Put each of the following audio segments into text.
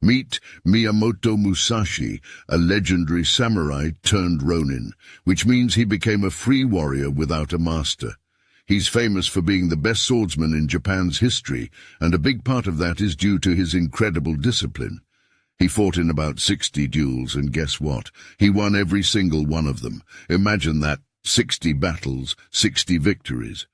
Meet Miyamoto Musashi, a legendary samurai turned ronin, which means he became a free warrior without a master. He's famous for being the best swordsman in Japan's history, and a big part of that is due to his incredible discipline. He fought in about 60 duels, and guess what? He won every single one of them. Imagine that, 60 battles, 60 victories.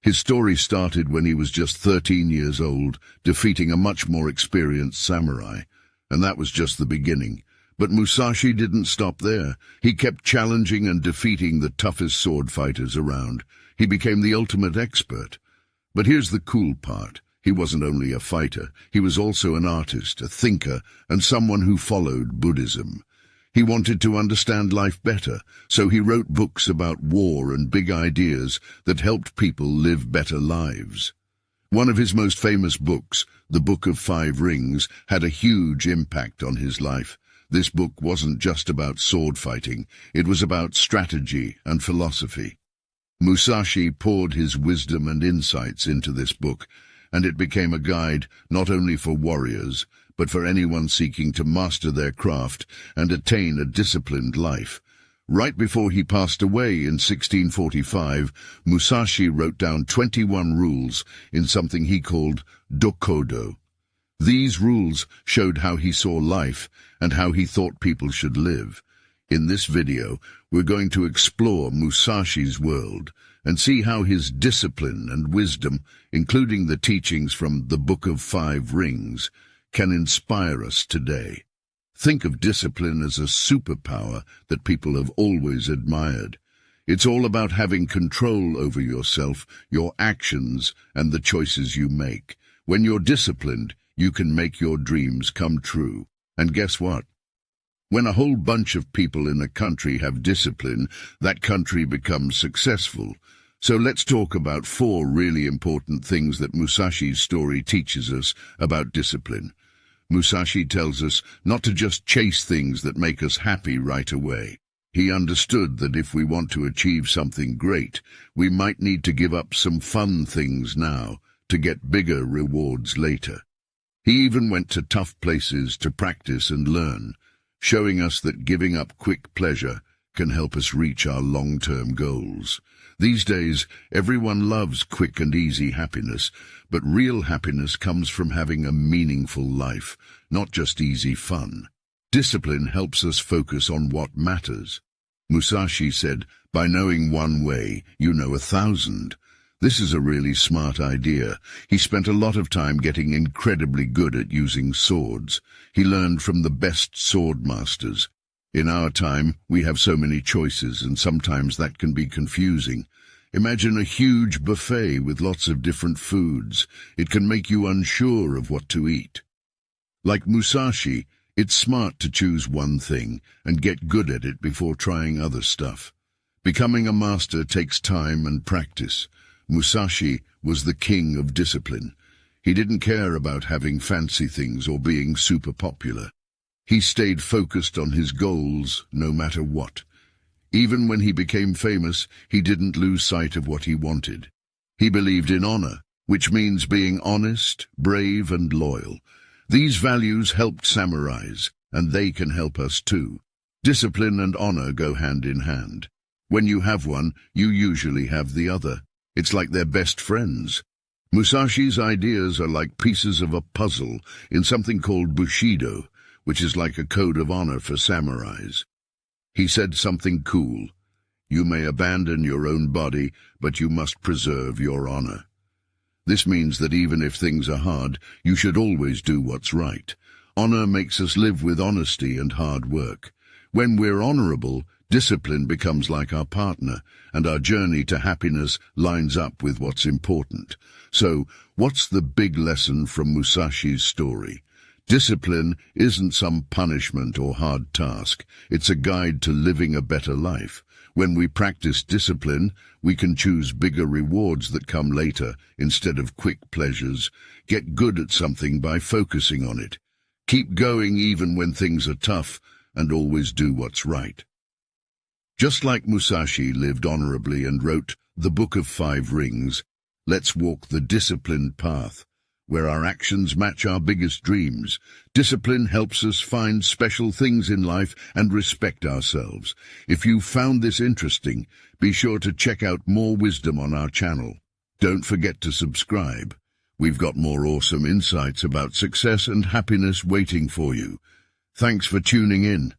His story started when he was just 13 years old, defeating a much more experienced samurai. And that was just the beginning. But Musashi didn't stop there. He kept challenging and defeating the toughest sword fighters around. He became the ultimate expert. But here's the cool part. He wasn't only a fighter, he was also an artist, a thinker, and someone who followed Buddhism. He wanted to understand life better, so he wrote books about war and big ideas that helped people live better lives. One of his most famous books, The Book of Five Rings, had a huge impact on his life. This book wasn't just about sword fighting, it was about strategy and philosophy. Musashi poured his wisdom and insights into this book, and it became a guide not only for warriors, but for anyone seeking to master their craft and attain a disciplined life. Right before he passed away in 1645, Musashi wrote down 21 rules in something he called Dakota. These rules showed how he saw life and how he thought people should live. In this video, we're going to explore Musashi's world and see how his discipline and wisdom, including the teachings from the Book of Five Rings, can inspire us today. Think of discipline as a superpower that people have always admired. It's all about having control over yourself, your actions, and the choices you make. When you're disciplined, you can make your dreams come true. And guess what? When a whole bunch of people in a country have discipline, that country becomes successful. So let's talk about 4 really important things that Musashi's story teaches us about discipline. Musashi tells us not to just chase things that make us happy right away. He understood that if we want to achieve something great, we might need to give up some fun things now to get bigger rewards later. He even went to tough places to practice and learn, showing us that giving up quick pleasure can help us reach our long-term goals. These days, everyone loves quick and easy happiness, but real happiness comes from having a meaningful life, not just easy fun. Discipline helps us focus on what matters. Musashi said, "By knowing one way, you know 1,000. This is a really smart idea. He spent a lot of time getting incredibly good at using swords. He learned from the best sword masters. In our time, we have so many choices, and sometimes that can be confusing. Imagine a huge buffet with lots of different foods. It can make you unsure of what to eat. Like Musashi, it's smart to choose one thing and get good at it before trying other stuff. Becoming a master takes time and practice. Musashi was the king of discipline. He didn't care about having fancy things or being super popular. He stayed focused on his goals no matter what. Even when he became famous, he didn't lose sight of what he wanted. He believed in honor, which means being honest, brave, and loyal. These values helped samurais, and they can help us too. Discipline and honor go hand in hand. When you have one, you usually have the other. It's like they're best friends. Musashi's ideas are like pieces of a puzzle in something called Bushido, which is like a code of honor for samurais. He said something cool. You may abandon your own body, but you must preserve your honor. This means that even if things are hard, you should always do what's right. Honor makes us live with honesty and hard work. When we're honorable, discipline becomes like our partner, and our journey to happiness lines up with what's important. So, what's the big lesson from Musashi's story? Discipline isn't some punishment or hard task. It's a guide to living a better life. When we practice discipline, we can choose bigger rewards that come later instead of quick pleasures. Get good at something by focusing on it. Keep going even when things are tough, and always do what's right. Just like Musashi lived honorably and wrote The Book of Five Rings, let's walk the disciplined path. where our actions match our biggest dreams. Discipline helps us find special things in life and respect ourselves. If you found this interesting, be sure to check out more wisdom on our channel. Don't forget to subscribe. We've got more awesome insights about success and happiness waiting for you. Thanks for tuning in.